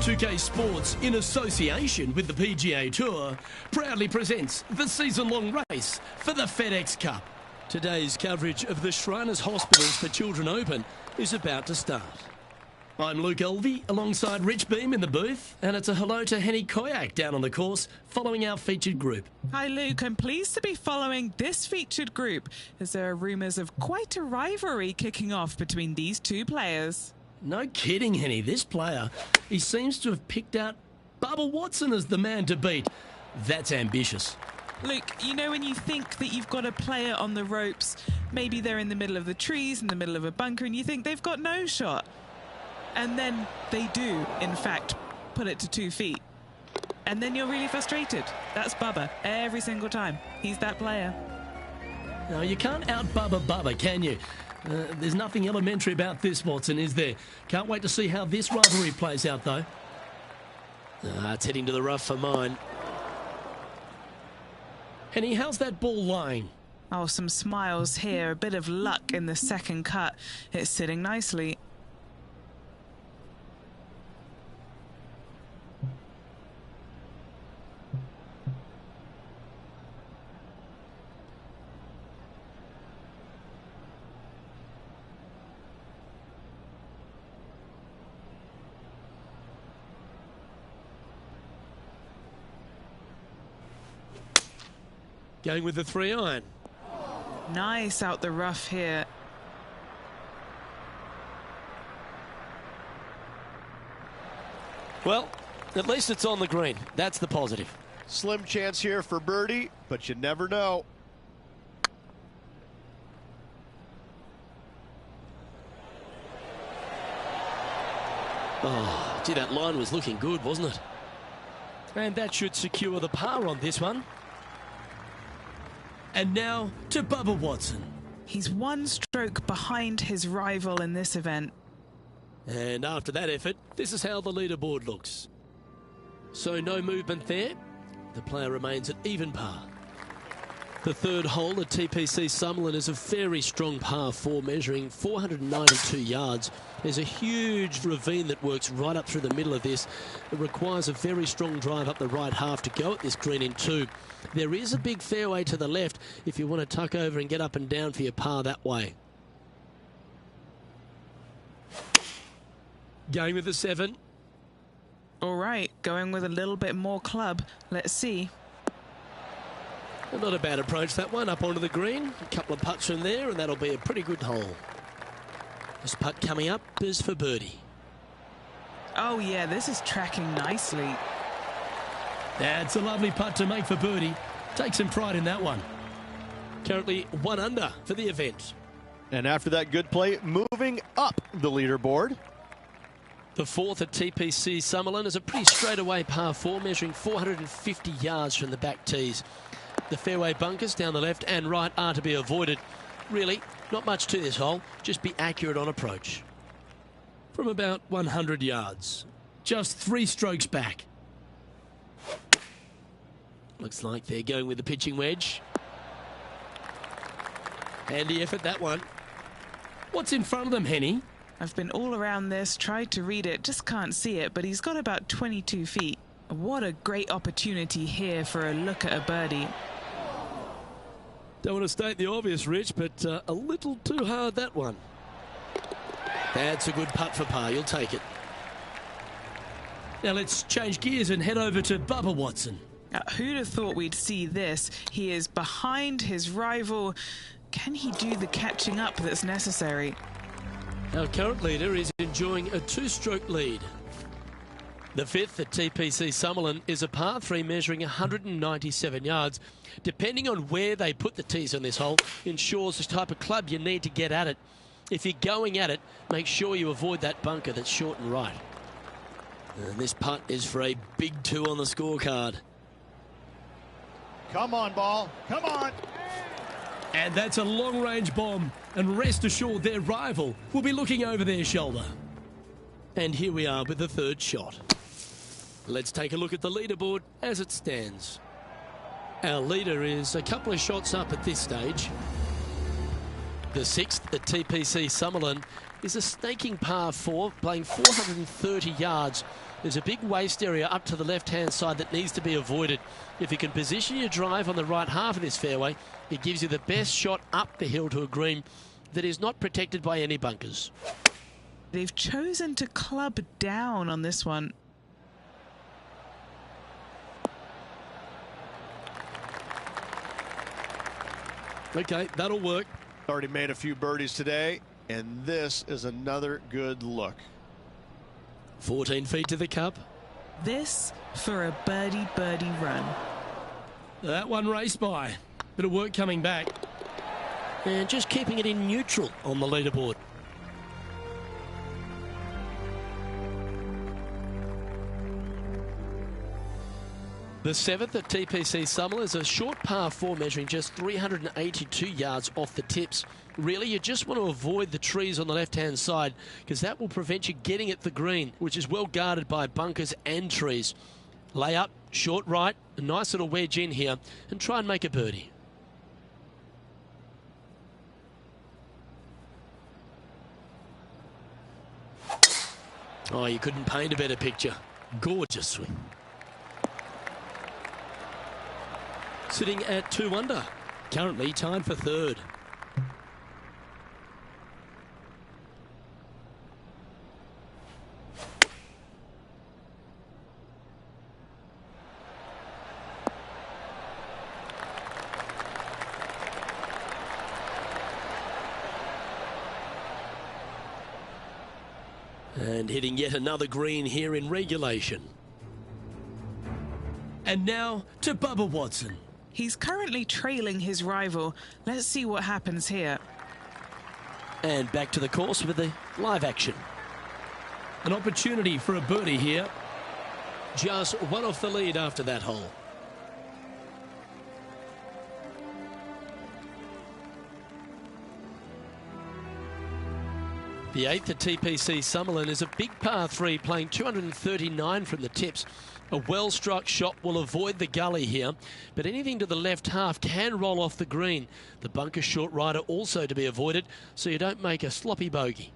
2K Sports, in association with the PGA Tour, proudly presents the season-long race for the FedEx Cup. Today's coverage of the Shriners Hospitals for Children Open is about to start. I'm Luke Elvey, alongside Rich Beam in the booth, and it's a hello to Henny Koyak down on the course, following our featured group. Hi Luke, I'm pleased to be following this featured group, as there are rumours of quite a rivalry kicking off between these two players. No kidding, Henny. This player, he seems to have picked out Bubba Watson as the man to beat. That's ambitious. Luke, you know when you think that you've got a player on the ropes, maybe they're in the middle of the trees, in the middle of a bunker, and you think they've got no shot. And then they do, in fact, put it to 2 feet. And then you're really frustrated. That's Bubba, every single time. He's that player. No, you can't out-Bubba Bubba, can you? There's nothing elementary about this, Watson, is there? Can't wait to see how this rivalry plays out, though. It's heading to the rough for mine. Henny, how's that ball lying? Oh, some smiles here, a bit of luck in the second cut. It's sitting nicely. Going with the 3-iron. Nice out the rough here. Well, at least it's on the green. That's the positive. Slim chance here for birdie, but you never know. Oh, gee, that line was looking good, wasn't it? And that should secure the par on this one. And now to Bubba Watson. He's 1 stroke behind his rival in this event. And after that effort, this is how the leaderboard looks. So no movement there. The player remains at even par. The third hole at TPC Summerlin is a very strong par 4, measuring 492 yards. There's a huge ravine that works right up through the middle of this. It requires a very strong drive up the right half to go at this green in 2. There is a big fairway to the left if you want to tuck over and get up and down for your par that way. Going with the 7. All right, going with a little bit more club. Let's see. Well, not a bad approach, that one, up onto the green. A couple of putts from there, and that'll be a pretty good hole. This putt coming up is for birdie. Oh, yeah, this is tracking nicely. That's a lovely putt to make for birdie. Take some pride in that one. Currently 1 under for the event. And after that good play, moving up the leaderboard. The 4th at TPC Summerlin is a pretty straightaway par 4, measuring 450 yards from the back tees. The fairway bunkers down the left and right are to be avoided. Really, not much to this hole. Just be accurate on approach. From about 100 yards. Just 3 strokes back. Looks like they're going with the pitching wedge. Handy effort, that one. What's in front of them, Henny? I've been all around this, tried to read it, just can't see it, but he's got about 22 feet. What a great opportunity here for a look at a birdie. Don't want to state the obvious, Rich, but a little too hard, that one. That's a good putt for par. You'll take it. Now let's change gears and head over to Bubba Watson. Who'd have thought we'd see this? He is behind his rival. Can he do the catching up that's necessary? Our current leader is enjoying a 2-stroke lead. The 5th at TPC Summerlin is a par 3 measuring 197 yards. Depending on where they put the tees on this hole, ensures the type of club you need to get at it. If you're going at it, make sure you avoid that bunker that's short and right. And this putt is for a big 2 on the scorecard. Come on, ball. Come on. And that's a long-range bomb. And rest assured their rival will be looking over their shoulder. And here we are with the 3rd shot. Let's take a look at the leaderboard as it stands. Our leader is a couple of shots up at this stage. The 6th at TPC Summerlin is a snaking par 4, playing 430 yards. There's a big waste area up to the left-hand side that needs to be avoided. If you can position your drive on the right half of this fairway, it gives you the best shot up the hill to a green that is not protected by any bunkers. They've chosen to club down on this one. Okay, that'll work. Already made a few birdies today, and this is another good look. 14 feet to the cup. This for a birdie run. That one raced by. Bit of work coming back. And just keeping it in neutral on the leaderboard. The 7th at TPC Summerall is a short par 4 measuring just 382 yards off the tips. Really, you just want to avoid the trees on the left-hand side because that will prevent you getting at the green, which is well guarded by bunkers and trees. Lay up, short right, a nice little wedge in here, and try and make a birdie. Oh, you couldn't paint a better picture. Gorgeous swing. Sitting at 2 under, currently tied for third. And hitting yet another green here in regulation. And now to Bubba Watson. He's currently trailing his rival. Let's see what happens here. And back to the course with the live action. An opportunity for a birdie here. Just one off the lead after that hole. The 8th at TPC Summerall is a big par 3 playing 239 from the tips. A well-struck shot will avoid the gully here, but anything to the left half can roll off the green. The bunker short rider also to be avoided, so you don't make a sloppy bogey.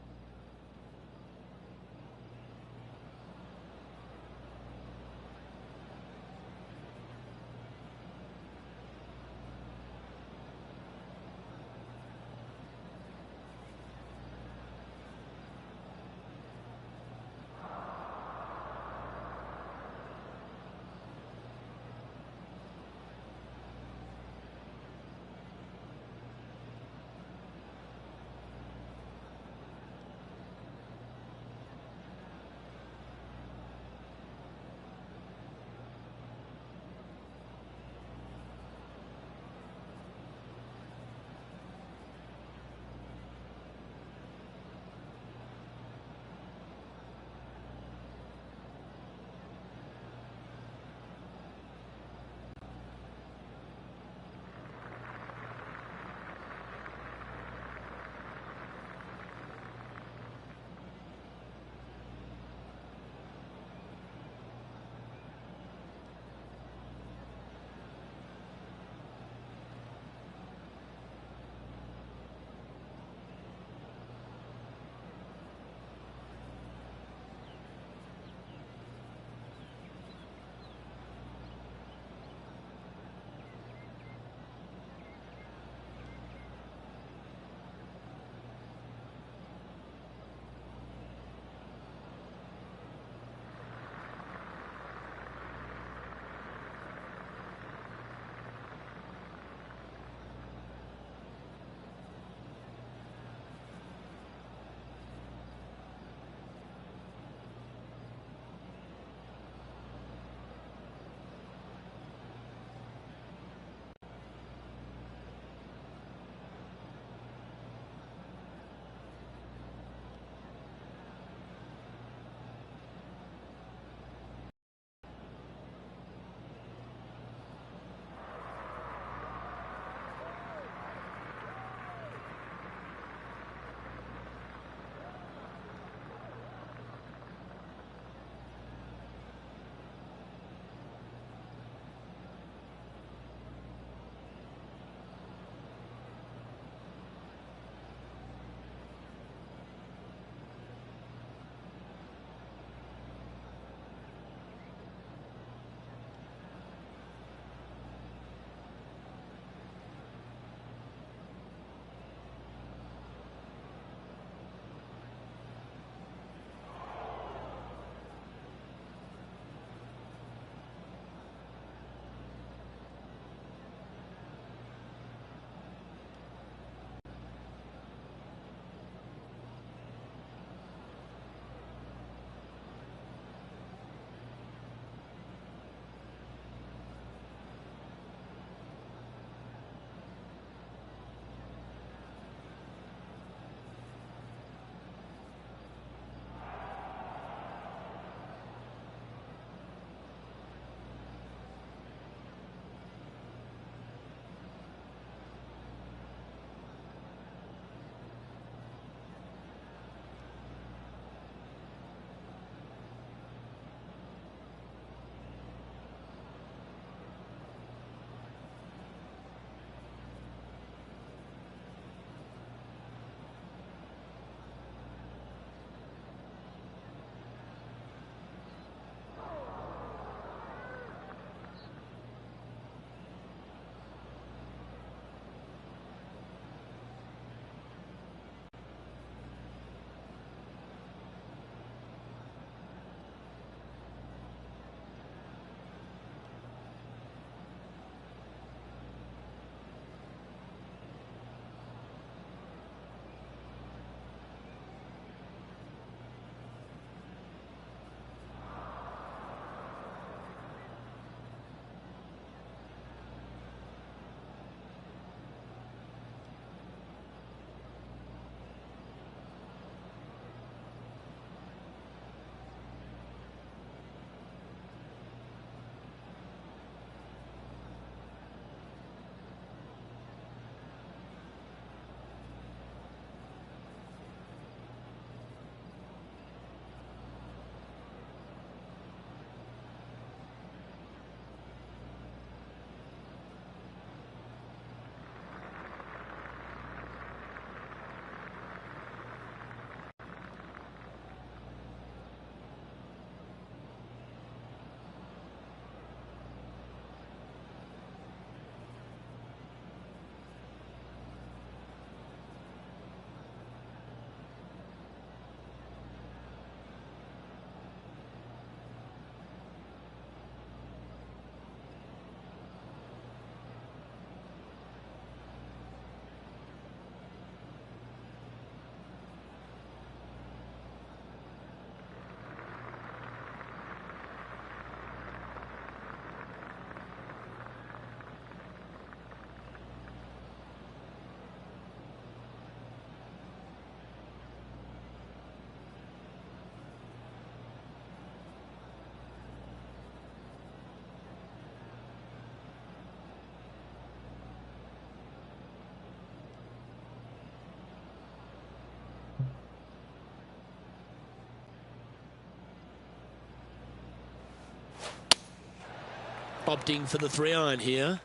Opting for the 3-iron here.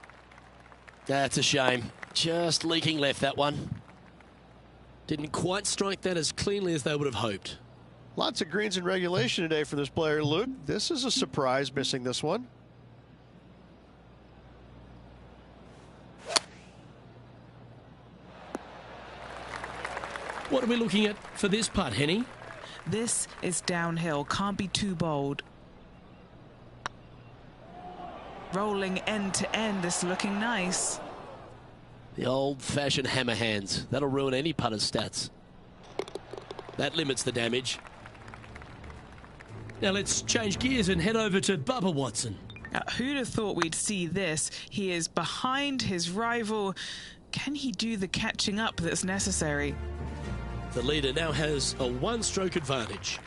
That's a shame. Just leaking left, that one. Didn't quite strike that as cleanly as they would have hoped. Lots of greens in regulation today for this player, Luke. This is a surprise, missing this one. What are we looking at for this putt, Henny? This is downhill. Can't be too bold. Rolling end to end. This looking nice. The old-fashioned hammer hands. That'll ruin any putter's stats. That limits the damage. Now let's change gears and head over to Bubba Watson. Who'd have thought we'd see this? He is behind his rival. Can he do the catching up that's necessary? The leader now has a one-stroke advantage.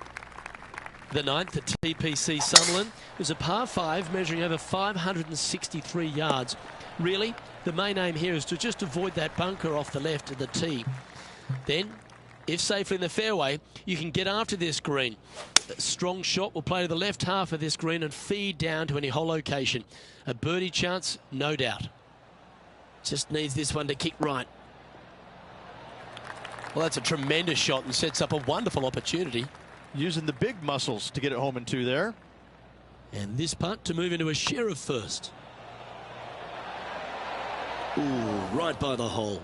The ninth at TPC Summerlin is a par 5 measuring over 563 yards. Really, the main aim here is to just avoid that bunker off the left of the tee. Then, if safely in the fairway, you can get after this green. A strong shot will play to the left half of this green and feed down to any hole location. A birdie chance, no doubt. Just needs this one to kick right. Well, that's a tremendous shot and sets up a wonderful opportunity. Using the big muscles to get it home in 2 there. And this putt to move into a share of first. Ooh, right by the hole.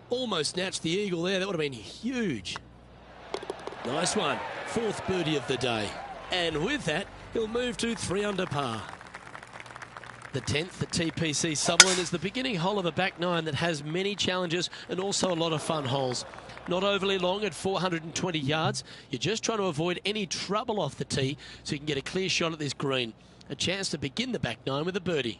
Almost snatched the eagle there. That would have been huge. Nice one. 4th birdie of the day. And with that, he'll move to 3 under par. The 10th at TPC Summerlin is the beginning hole of a back 9 that has many challenges and also a lot of fun holes. Not overly long at 420 yards. You're just trying to avoid any trouble off the tee so you can get a clear shot at this green. A chance to begin the back 9 with a birdie.